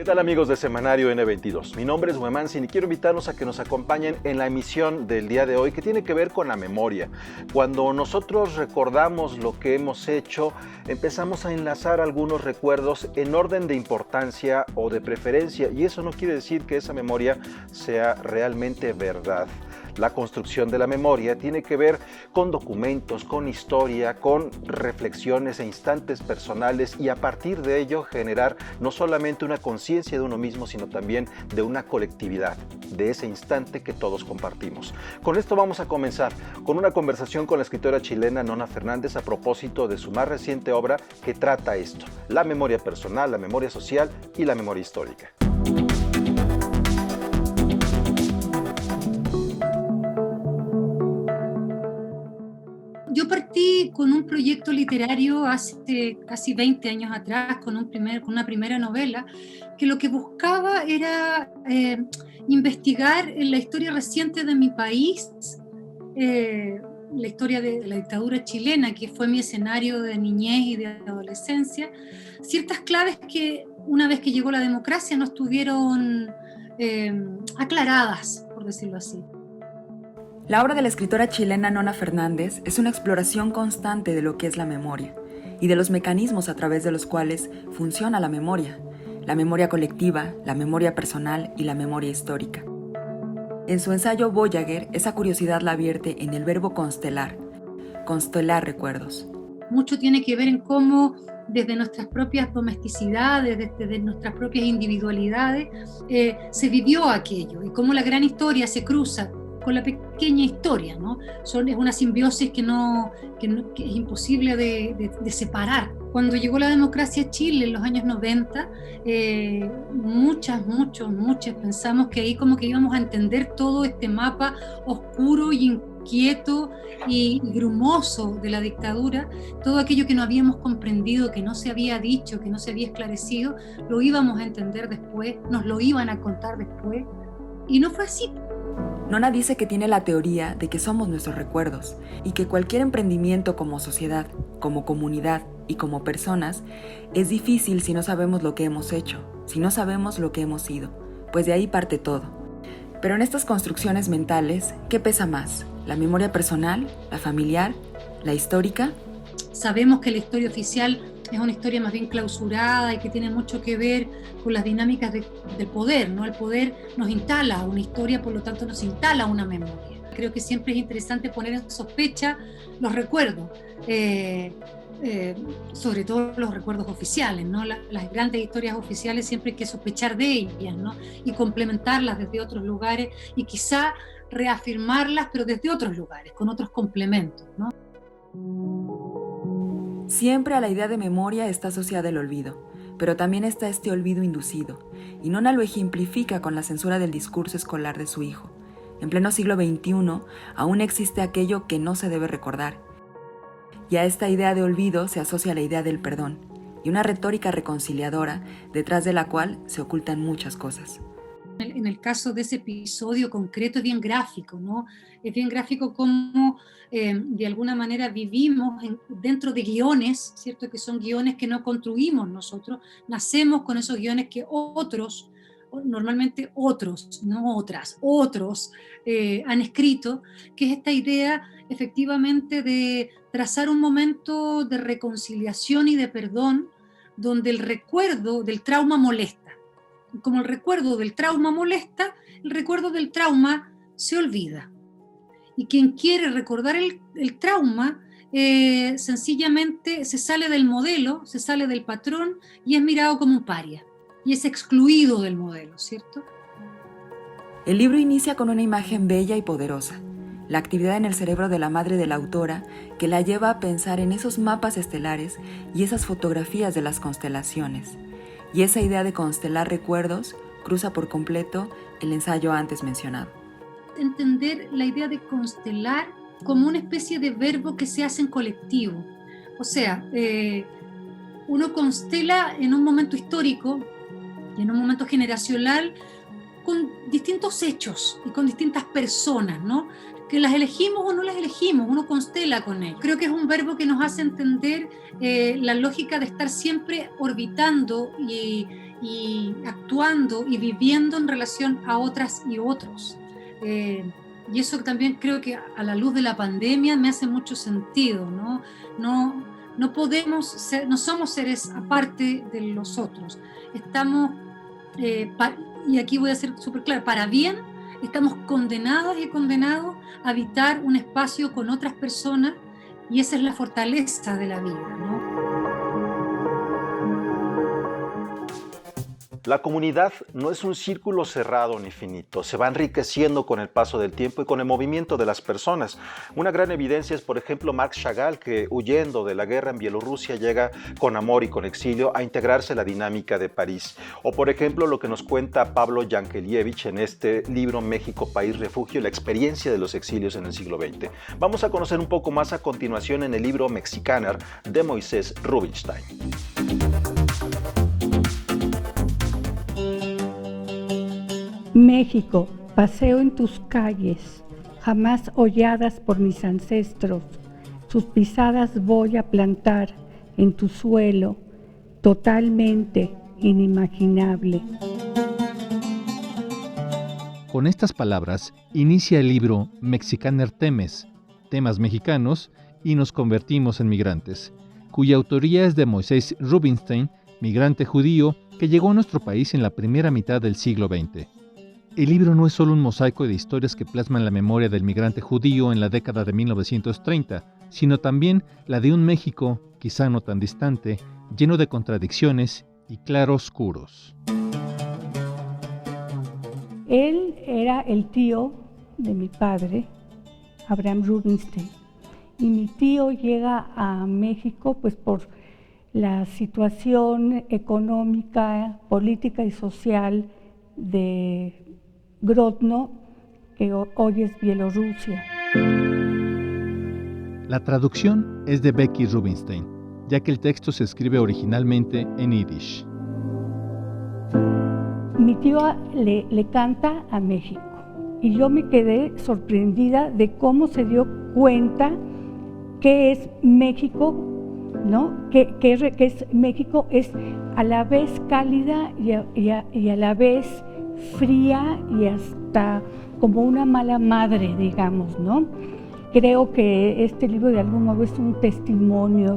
¿Qué tal amigos de Semanario N22? Mi nombre es Huemansin y quiero invitarlos a que nos acompañen en la emisión del día de hoy que tiene que ver con la memoria. Cuando nosotros recordamos lo que hemos hecho, empezamos a enlazar algunos recuerdos en orden de importancia o de preferencia, y eso no quiere decir que esa memoria sea realmente verdad. La construcción de la memoria tiene que ver con documentos, con historia, con reflexiones e instantes personales, y a partir de ello generar no solamente una conciencia de uno mismo, sino también de una colectividad, de ese instante que todos compartimos. Con esto vamos a comenzar con una conversación con la escritora chilena Nona Fernández a propósito de su más reciente obra que trata esto: la memoria personal, la memoria social y la memoria histórica. Yo partí con un proyecto literario hace casi 20 años atrás, con una primera novela, que lo que buscaba era investigar en la historia reciente de mi país, la historia de la dictadura chilena, que fue mi escenario de niñez y de adolescencia, ciertas claves que una vez que llegó la democracia no estuvieron aclaradas, por decirlo así. La obra de la escritora chilena Nona Fernández es una exploración constante de lo que es la memoria y de los mecanismos a través de los cuales funciona la memoria colectiva, la memoria personal y la memoria histórica. En su ensayo Voyager, esa curiosidad la vierte en el verbo constelar recuerdos. Mucho tiene que ver en cómo desde nuestras propias domesticidades, desde nuestras propias individualidades, se vivió aquello, y cómo la gran historia se cruza con la pequeña historia, ¿no? Es una simbiosis que es imposible de separar. Cuando llegó la democracia a Chile en los años 90, muchas pensamos que ahí como que íbamos a entender todo este mapa oscuro y inquieto y grumoso de la dictadura, todo aquello que no habíamos comprendido, que no se había dicho, que no se había esclarecido, lo íbamos a entender después, nos lo iban a contar después, y no fue así. Nona dice que tiene la teoría de que somos nuestros recuerdos y que cualquier emprendimiento como sociedad, como comunidad y como personas es difícil si no sabemos lo que hemos hecho, si no sabemos lo que hemos sido, pues de ahí parte todo. Pero en estas construcciones mentales, ¿qué pesa más? ¿La memoria personal, la familiar, la histórica? Sabemos que la historia oficial es una historia más bien clausurada y que tiene mucho que ver con las dinámicas del poder, ¿no? El poder nos instala una historia, por lo tanto nos instala una memoria. Creo que siempre es interesante poner en sospecha los recuerdos, sobre todo los recuerdos oficiales, ¿no? Las grandes historias oficiales siempre hay que sospechar de ellas, ¿no? Y complementarlas desde otros lugares y quizá reafirmarlas, pero desde otros lugares, con otros complementos, ¿no? Siempre a la idea de memoria está asociada el olvido, pero también está este olvido inducido, y Nona lo ejemplifica con la censura del discurso escolar de su hijo. En pleno siglo XXI, aún existe aquello que no se debe recordar, y a esta idea de olvido se asocia la idea del perdón, y una retórica reconciliadora detrás de la cual se ocultan muchas cosas. En el caso de ese episodio concreto es bien gráfico, ¿no? Es bien gráfico cómo de alguna manera vivimos dentro de guiones, ¿cierto? Que son guiones que no construimos nosotros, nacemos con esos guiones que otros, normalmente otros, no otras, otros han escrito, que es esta idea efectivamente de trazar un momento de reconciliación y de perdón donde el recuerdo del trauma molesta. Como el recuerdo del trauma molesta, el recuerdo del trauma se olvida. Y quien quiere recordar el trauma, sencillamente se sale del modelo, se sale del patrón y es mirado como un paria. Y es excluido del modelo, ¿cierto? El libro inicia con una imagen bella y poderosa, la actividad en el cerebro de la madre de la autora que la lleva a pensar en esos mapas estelares y esas fotografías de las constelaciones. Y esa idea de constelar recuerdos cruza por completo el ensayo antes mencionado. Entender la idea de constelar como una especie de verbo que se hace en colectivo. O sea, uno constela en un momento histórico y en un momento generacional con distintos hechos y con distintas personas, ¿no? Que las elegimos o no las elegimos, uno constela con ellos. Creo que es un verbo que nos hace entender la lógica de estar siempre orbitando y y actuando y viviendo en relación a otras y otros. Y eso también creo que a la luz de la pandemia me hace mucho sentido, ¿no? No podemos ser, no somos seres aparte de los otros. Estamos, y aquí voy a ser súper clara, para bien, estamos condenados y condenados a habitar un espacio con otras personas, y esa es la fortaleza de la vida, ¿no? La comunidad no es un círculo cerrado ni finito, se va enriqueciendo con el paso del tiempo y con el movimiento de las personas. Una gran evidencia es, por ejemplo, Marc Chagall, que huyendo de la guerra en Bielorrusia llega con amor y con exilio a integrarse a la dinámica de París. O, por ejemplo, lo que nos cuenta Pablo Yankelevich en este libro México, País Refugio, la experiencia de los exilios en el siglo XX. Vamos a conocer un poco más a continuación en el libro Mexicaner de Moisés Rubinstein. México, paseo en tus calles, jamás holladas por mis ancestros, sus pisadas voy a plantar en tu suelo, totalmente inimaginable. Con estas palabras inicia el libro Mexicaner Temes, temas mexicanos y nos convertimos en migrantes, cuya autoría es de Moisés Rubinstein, migrante judío que llegó a nuestro país en la primera mitad del siglo XX. El libro no es solo un mosaico de historias que plasman la memoria del migrante judío en la década de 1930, sino también la de un México, quizá no tan distante, lleno de contradicciones y claroscuros. Él era el tío de mi padre, Abraham Rubinstein, y mi tío llega a México pues por la situación económica, política y social de Grodno, que hoy es Bielorrusia. La traducción es de Becky Rubinstein, ya que el texto se escribe originalmente en yiddish. Mi tío le canta a México y yo me quedé sorprendida de cómo se dio cuenta que es México, ¿no? Que es México es a la vez cálida y a la vez fría y hasta como una mala madre, digamos, ¿no? Creo que este libro de algún modo es un testimonio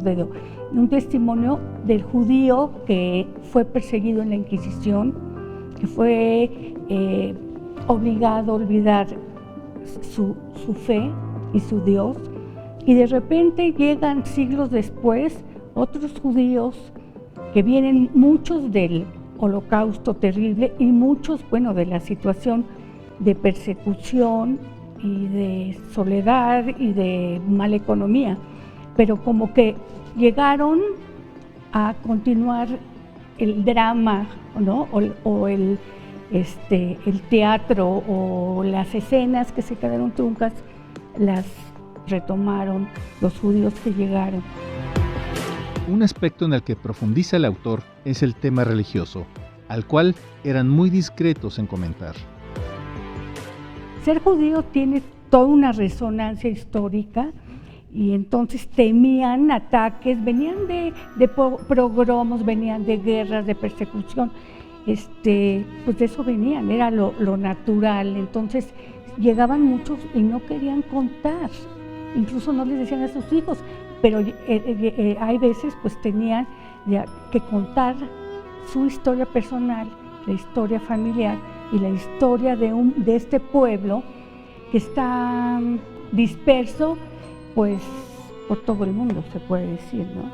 del judío que fue perseguido en la Inquisición, que fue obligado a olvidar su fe y su Dios, y de repente llegan siglos después otros judíos que vienen muchos del Holocausto terrible y muchos, de la situación de persecución y de soledad y de mala economía, pero como que llegaron a continuar el drama, ¿no? o el teatro o las escenas que se quedaron truncas, las retomaron los judíos que llegaron. Un aspecto en el que profundiza el autor es el tema religioso, al cual eran muy discretos en comentar. Ser judío tiene toda una resonancia histórica y entonces temían ataques, venían de pogromos, venían de guerras, de persecución, pues de eso venían, era lo natural. Entonces llegaban muchos y no querían contar, incluso no les decían a sus hijos, pero hay veces pues tenían que contar su historia personal, la historia familiar y la historia de este pueblo que está disperso pues por todo el mundo, se puede decir, ¿no?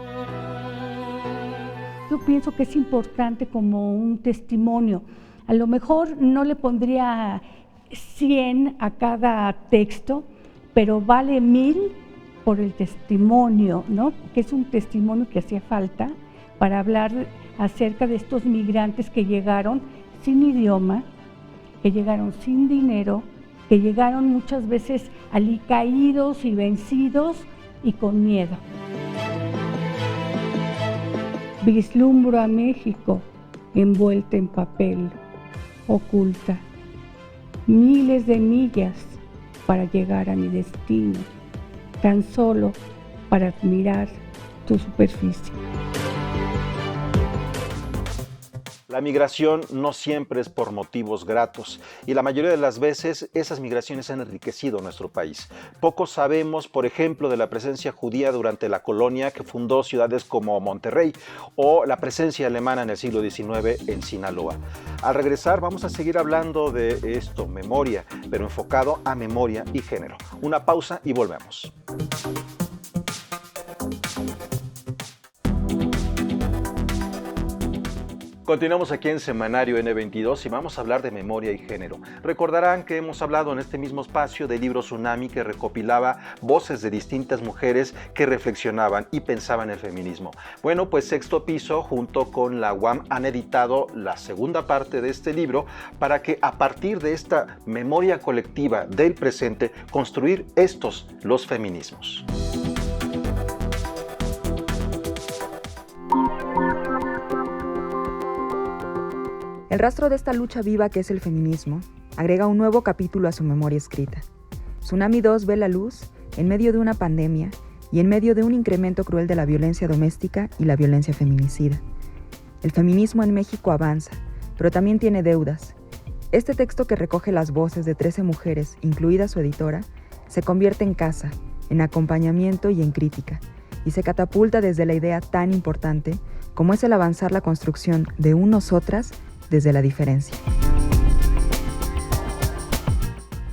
Yo pienso que es importante como un testimonio. A lo mejor no le pondría 100 a cada texto, pero vale 1000 por el testimonio, ¿no? Que es un testimonio que hacía falta para hablar acerca de estos migrantes que llegaron sin idioma, que llegaron sin dinero, que llegaron muchas veces alicaídos y vencidos y con miedo. Vislumbro a México envuelta en papel, oculta, miles de millas para llegar a mi destino, tan solo para admirar tu superficie. La migración no siempre es por motivos gratos y la mayoría de las veces esas migraciones han enriquecido nuestro país. Poco sabemos, por ejemplo, de la presencia judía durante la colonia que fundó ciudades como Monterrey o la presencia alemana en el siglo XIX en Sinaloa. Al regresar vamos a seguir hablando de esto, memoria, pero enfocado a memoria y género. Una pausa y volvemos. Continuamos aquí en Semanario N22 y vamos a hablar de memoria y género. Recordarán que hemos hablado en este mismo espacio del libro Tsunami, que recopilaba voces de distintas mujeres que reflexionaban y pensaban el feminismo. Bueno, pues Sexto Piso junto con la UAM han editado la segunda parte de este libro para que a partir de esta memoria colectiva del presente construir los feminismos. El rastro de esta lucha viva que es el feminismo agrega un nuevo capítulo a su memoria escrita. Tsunami 2 ve la luz en medio de una pandemia y en medio de un incremento cruel de la violencia doméstica y la violencia feminicida. El feminismo en México avanza, pero también tiene deudas. Este texto, que recoge las voces de 13 mujeres, incluida su editora, se convierte en casa, en acompañamiento y en crítica, y se catapulta desde la idea tan importante como es el avanzar la construcción de un nosotras desde la diferencia.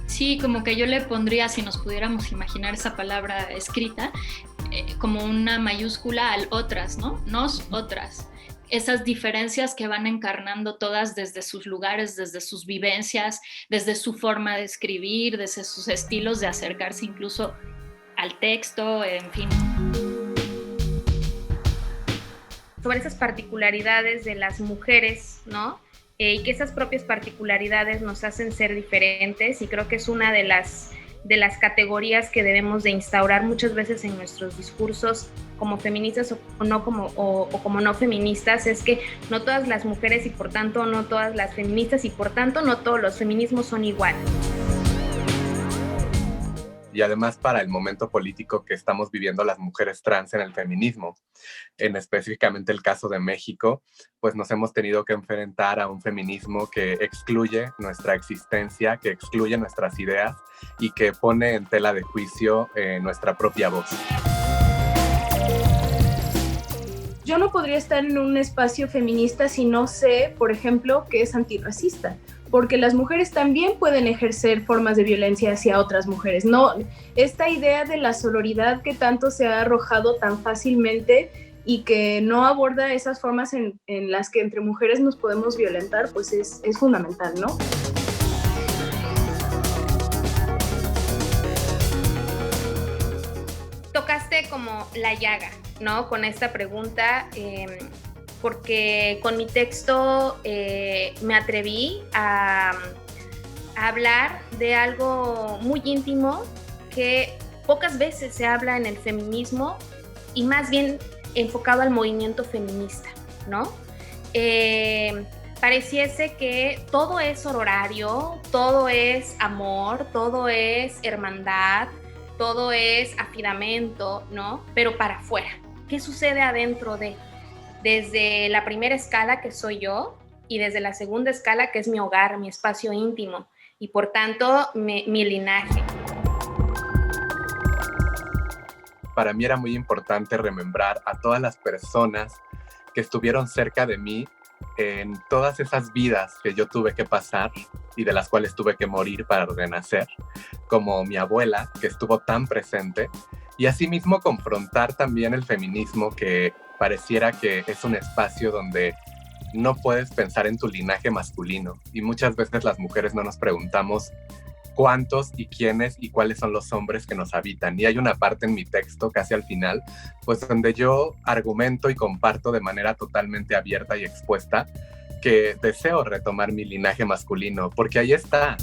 Sí, como que yo le pondría, si nos pudiéramos imaginar esa palabra escrita, como una mayúscula al otras, ¿no? Nos, otras. Esas diferencias que van encarnando todas desde sus lugares, desde sus vivencias, desde su forma de escribir, desde sus estilos de acercarse incluso al texto, en fin. Sobre esas particularidades de las mujeres, ¿no? Y que esas propias particularidades nos hacen ser diferentes, y creo que es una de las categorías que debemos de instaurar muchas veces en nuestros discursos como feministas o como no feministas, es que no todas las mujeres y por tanto no todas las feministas y por tanto no todos los feminismos son iguales. Y además para el momento político que estamos viviendo las mujeres trans en el feminismo, en específicamente el caso de México, pues nos hemos tenido que enfrentar a un feminismo que excluye nuestra existencia, que excluye nuestras ideas y que pone en tela de juicio nuestra propia voz. Yo no podría estar en un espacio feminista si no sé, por ejemplo, que es antirracista, porque las mujeres también pueden ejercer formas de violencia hacia otras mujeres. No, esta idea de la sororidad que tanto se ha arrojado tan fácilmente y que no aborda esas formas en las que entre mujeres nos podemos violentar, pues es fundamental, ¿no? Tocaste como la llaga, ¿no? Con esta pregunta, porque con mi texto me atreví a hablar de algo muy íntimo que pocas veces se habla en el feminismo y más bien enfocado al movimiento feminista, ¿no? Pareciese que todo es sororario, todo es amor, todo es hermandad, todo es afidamento, ¿no? Pero para afuera. ¿Qué sucede adentro de? Desde la primera escala, que soy yo, y desde la segunda escala, que es mi hogar, mi espacio íntimo, y por tanto, mi linaje. Para mí era muy importante remembrar a todas las personas que estuvieron cerca de mí en todas esas vidas que yo tuve que pasar y de las cuales tuve que morir para renacer, como mi abuela, que estuvo tan presente, y asimismo confrontar también el feminismo, que pareciera que es un espacio donde no puedes pensar en tu linaje masculino, y muchas veces las mujeres no nos preguntamos cuántos y quiénes y cuáles son los hombres que nos habitan. Y hay una parte en mi texto, casi al final, pues donde yo argumento y comparto de manera totalmente abierta y expuesta que deseo retomar mi linaje masculino, porque ahí está.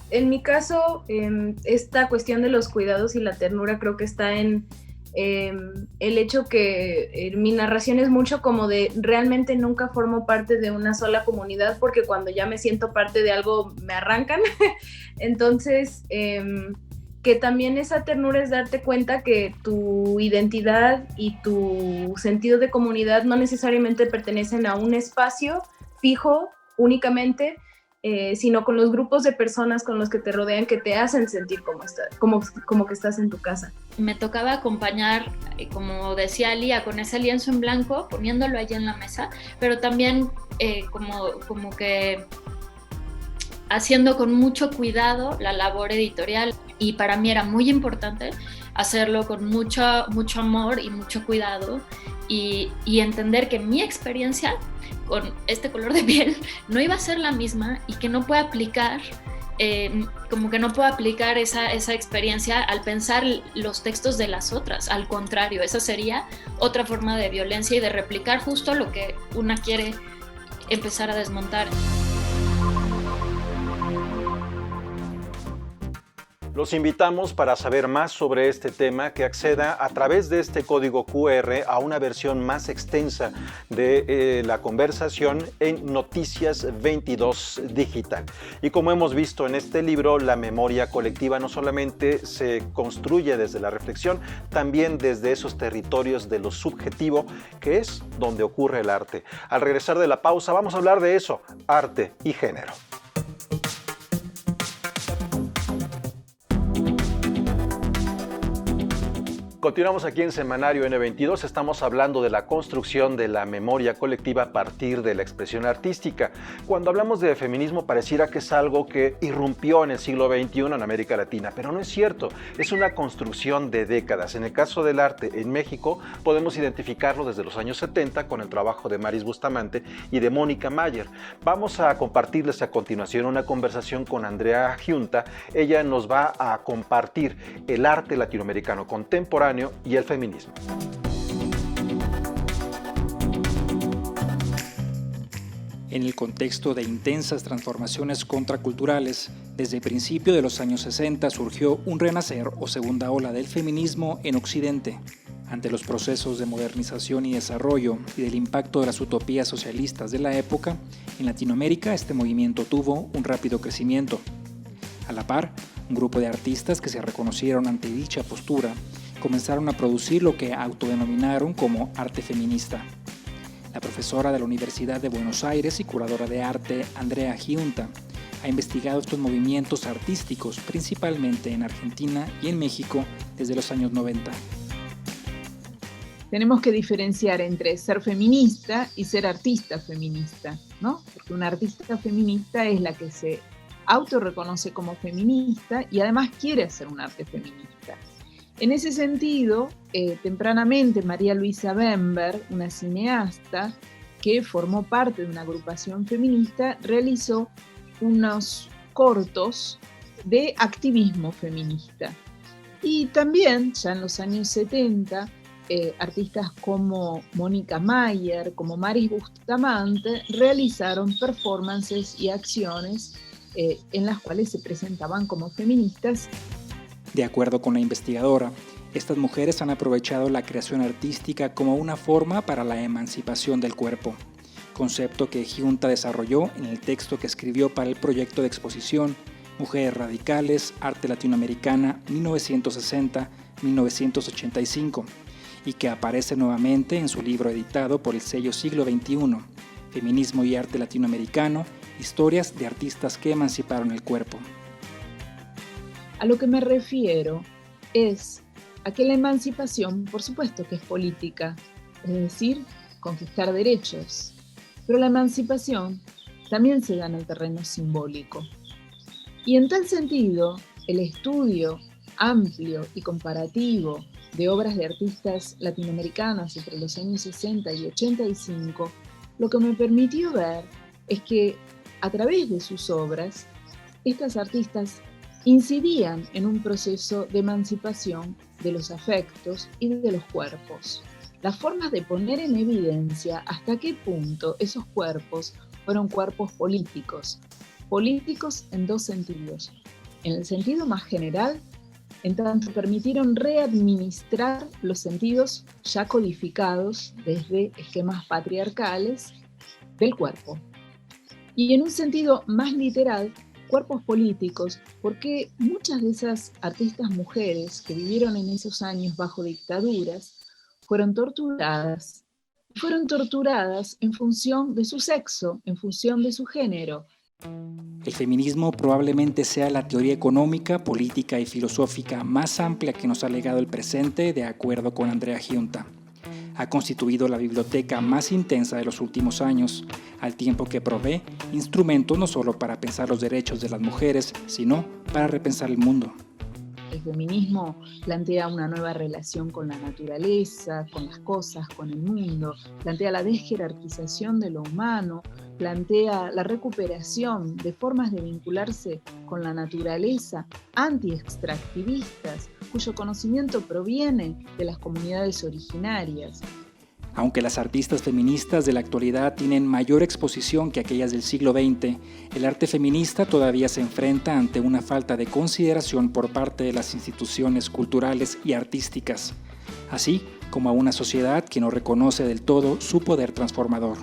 En mi caso, esta cuestión de los cuidados y la ternura creo que está en el hecho que mi narración es mucho como de realmente nunca formo parte de una sola comunidad, porque cuando ya me siento parte de algo me arrancan. Entonces, que que también esa ternura es darte cuenta que tu identidad y tu sentido de comunidad no necesariamente pertenecen a un espacio fijo únicamente, sino con los grupos de personas con los que te rodean, que te hacen sentir como que estás en tu casa. Me tocaba acompañar, como decía Lía, con ese lienzo en blanco, poniéndolo allí en la mesa, pero también como que haciendo con mucho cuidado la labor editorial, y para mí era muy importante hacerlo con mucho amor y mucho cuidado, y entender que mi experiencia con este color de piel no iba a ser la misma, y que no puedo aplicar esa experiencia al pensar los textos de las otras. Al contrario, esa sería otra forma de violencia y de replicar justo lo que una quiere empezar a desmontar. Los invitamos, para saber más sobre este tema, que acceda a través de este código QR a una versión más extensa de la conversación en Noticias 22 Digital. Y como hemos visto en este libro, la memoria colectiva no solamente se construye desde la reflexión, también desde esos territorios de lo subjetivo, que es donde ocurre el arte. Al regresar de la pausa vamos a hablar de eso, arte y género. Continuamos aquí en Semanario N22, estamos hablando de la construcción de la memoria colectiva a partir de la expresión artística. Cuando hablamos de feminismo pareciera que es algo que irrumpió en el siglo XXI en América Latina, pero no es cierto, es una construcción de décadas. En el caso del arte en México podemos identificarlo desde los años 70 con el trabajo de Maris Bustamante y de Mónica Mayer. Vamos a compartirles a continuación una conversación con Andrea Giunta. Ella nos va a compartir el arte latinoamericano contemporáneo y el feminismo. En el contexto de intensas transformaciones contraculturales, desde el principio de los años 60 surgió un renacer o segunda ola del feminismo en Occidente. Ante los procesos de modernización y desarrollo y del impacto de las utopías socialistas de la época, en Latinoamérica este movimiento tuvo un rápido crecimiento. A la par, un grupo de artistas que se reconocieron ante dicha postura comenzaron a producir lo que autodenominaron como arte feminista. La profesora de la Universidad de Buenos Aires y curadora de arte, Andrea Giunta, ha investigado estos movimientos artísticos principalmente en Argentina y en México desde los años 90. Tenemos que diferenciar entre ser feminista y ser artista feminista, ¿no? Porque una artista feminista es la que se autorreconoce como feminista y además quiere hacer un arte feminista. En ese sentido, tempranamente María Luisa Bember, una cineasta que formó parte de una agrupación feminista, realizó unos cortos de activismo feminista. Y también, ya en los años 70, artistas como Mónica Mayer, como Maris Bustamante, realizaron performances y acciones en las cuales se presentaban como feministas. De acuerdo con la investigadora, estas mujeres han aprovechado la creación artística como una forma para la emancipación del cuerpo, concepto que Giunta desarrolló en el texto que escribió para el proyecto de exposición Mujeres Radicales, Arte Latinoamericana 1960-1985, y que aparece nuevamente en su libro editado por el sello Siglo XXI, Feminismo y Arte Latinoamericano, Historias de Artistas que Emanciparon el Cuerpo. A lo que me refiero es a que la emancipación, por supuesto que es política, es decir, conquistar derechos, pero la emancipación también se da en el terreno simbólico. Y en tal sentido, el estudio amplio y comparativo de obras de artistas latinoamericanas entre los años 60 y 85, lo que me permitió ver es que a través de sus obras, estas artistas incidían en un proceso de emancipación de los afectos y de los cuerpos. Las formas de poner en evidencia hasta qué punto esos cuerpos fueron cuerpos políticos. Políticos en dos sentidos. En el sentido más general, en tanto permitieron readministrar los sentidos ya codificados desde esquemas patriarcales del cuerpo. Y en un sentido más literal, cuerpos políticos, porque muchas de esas artistas mujeres que vivieron en esos años bajo dictaduras fueron torturadas en función de su sexo, en función de su género. El feminismo probablemente sea la teoría económica, política y filosófica más amplia que nos ha legado el presente, de acuerdo con Andrea Giunta. Ha constituido la biblioteca más intensa de los últimos años, al tiempo que provee instrumentos no solo para pensar los derechos de las mujeres, sino para repensar el mundo. El feminismo plantea una nueva relación con la naturaleza, con las cosas, con el mundo, plantea la desjerarquización de lo humano, plantea la recuperación de formas de vincularse con la naturaleza anti-extractivistas, cuyo conocimiento proviene de las comunidades originarias. Aunque las artistas feministas de la actualidad tienen mayor exposición que aquellas del siglo XX, el arte feminista todavía se enfrenta ante una falta de consideración por parte de las instituciones culturales y artísticas, así como a una sociedad que no reconoce del todo su poder transformador.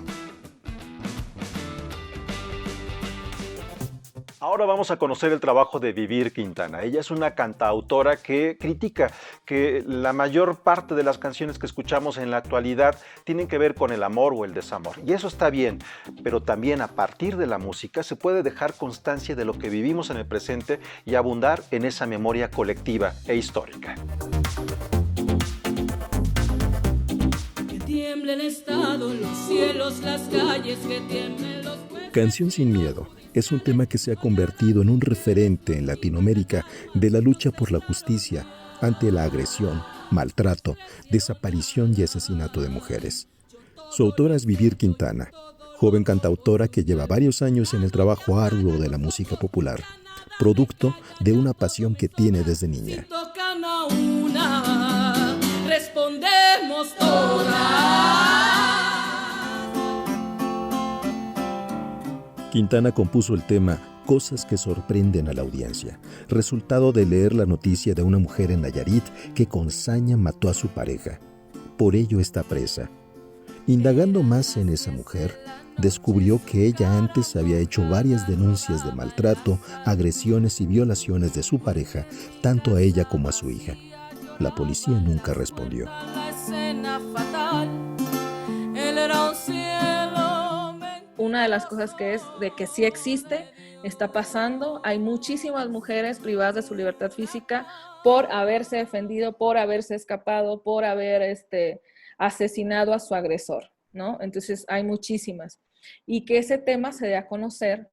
Ahora vamos a conocer el trabajo de Vivir Quintana. Ella es una cantautora que critica que la mayor parte de las canciones que escuchamos en la actualidad tienen que ver con el amor o el desamor. Y eso está bien, pero también a partir de la música se puede dejar constancia de lo que vivimos en el presente y abundar en esa memoria colectiva e histórica. Que tiemble el estado, los cielos, las calles, que tiemblen los... Canción sin miedo es un tema que se ha convertido en un referente en Latinoamérica de la lucha por la justicia ante la agresión, maltrato, desaparición y asesinato de mujeres. Su autora es Vivir Quintana, joven cantautora que lleva varios años en el trabajo arduo de la música popular, producto de una pasión que tiene desde niña. Si tocan a una, respondemos todas. Quintana compuso el tema Cosas que sorprenden a la audiencia, resultado de leer la noticia de una mujer en Nayarit que con saña mató a su pareja. Por ello está presa. Indagando más en esa mujer, descubrió que ella antes había hecho varias denuncias de maltrato, agresiones y violaciones de su pareja, tanto a ella como a su hija. La policía nunca respondió. Una de las cosas que es de que sí existe, está pasando, hay muchísimas mujeres privadas de su libertad física por haberse defendido, por haberse escapado, por haber asesinado a su agresor, ¿no? Entonces hay muchísimas. Y que ese tema se dé a conocer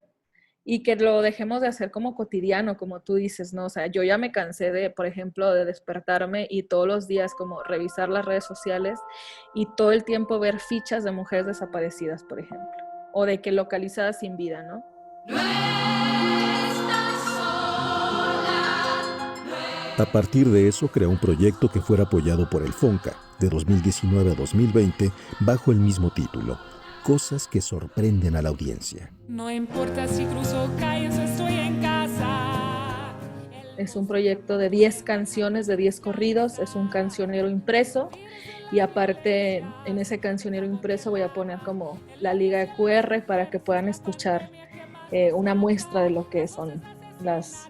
y que lo dejemos de hacer como cotidiano, como tú dices, ¿no? O sea, yo ya me cansé de, por ejemplo, de despertarme y todos los días como revisar las redes sociales y todo el tiempo ver fichas de mujeres desaparecidas, por ejemplo. O de que localizadas sin vida, ¿no? A partir de eso, creó un proyecto que fuera apoyado por el FONCA, de 2019 a 2020, bajo el mismo título, Cosas que sorprenden a la audiencia. No importa si cruzo calles, estoy en casa. Es un proyecto de 10 canciones, de 10 corridos, es un cancionero impreso. Y aparte, en ese cancionero impreso voy a poner como la liga de QR para que puedan escuchar una muestra de lo que son los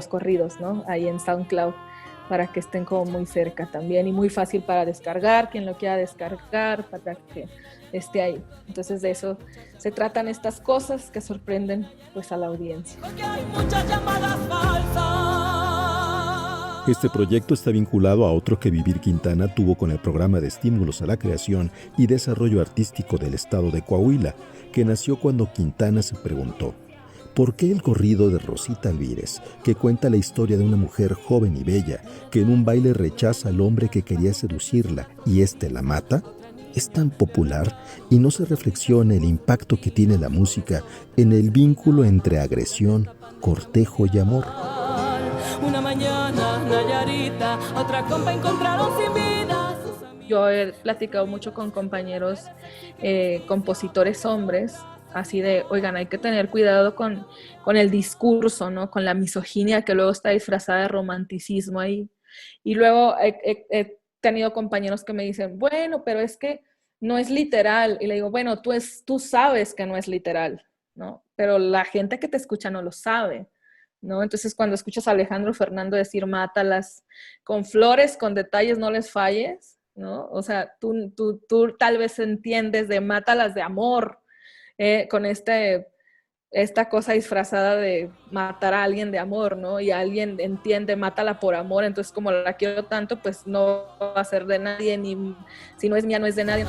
corridos, ¿no? Ahí en SoundCloud, para que estén como muy cerca también y muy fácil para descargar, quien lo quiera descargar, para que esté ahí. Entonces de eso se tratan estas cosas que sorprenden pues a la audiencia. Porque hay muchas llamadas falsas. Este proyecto está vinculado a otro que Vivir Quintana tuvo con el Programa de Estímulos a la Creación y Desarrollo Artístico del Estado de Coahuila, que nació cuando Quintana se preguntó, ¿por qué el corrido de Rosita Alvírez, que cuenta la historia de una mujer joven y bella, que en un baile rechaza al hombre que quería seducirla y éste la mata, es tan popular y no se reflexiona el impacto que tiene la música en el vínculo entre agresión, cortejo y amor? Una mañana, Nayarita, otra compa encontraron sin vida. Yo he platicado mucho con compañeros compositores hombres, así de, oigan, hay que tener cuidado con el discurso, ¿no? Con la misoginia que luego está disfrazada de romanticismo ahí. Y luego he tenido compañeros que me dicen, bueno, pero es que no es literal. Y le digo, bueno, tú sabes que no es literal, ¿no? Pero la gente que te escucha no lo sabe, ¿no? Entonces, cuando escuchas a Alejandro Fernando decir mátalas con flores, con detalles, no les falles, ¿no? O sea, tú tal vez entiendes de mátalas de amor, con esta cosa disfrazada de matar a alguien de amor, ¿no? Y alguien entiende, mátala por amor, entonces como la quiero tanto, pues no va a ser de nadie, ni si no es mía, no es de nadie.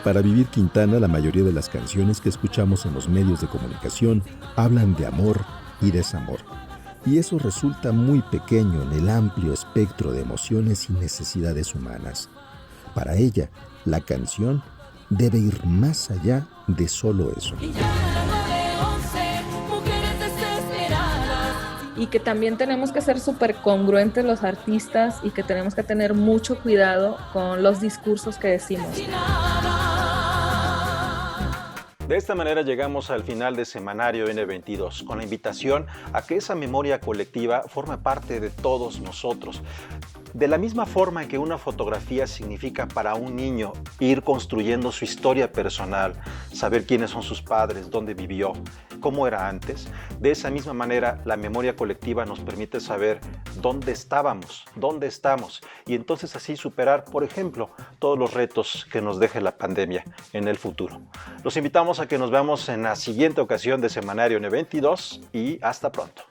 Para Vivir Quintana, la mayoría de las canciones que escuchamos en los medios de comunicación hablan de amor y desamor. Y eso resulta muy pequeño en el amplio espectro de emociones y necesidades humanas. Para ella, la canción debe ir más allá de solo eso. Y que también tenemos que ser súper congruentes los artistas y que tenemos que tener mucho cuidado con los discursos que decimos. De esta manera llegamos al final de Semanario N22, con la invitación a que esa memoria colectiva forme parte de todos nosotros. De la misma forma que una fotografía significa para un niño ir construyendo su historia personal, saber quiénes son sus padres, dónde vivió, cómo era antes, de esa misma manera la memoria colectiva nos permite saber dónde estábamos, dónde estamos, y entonces así superar, por ejemplo, todos los retos que nos deje la pandemia en el futuro. Los invitamos a que nos veamos en la siguiente ocasión de Semanario N22 y hasta pronto.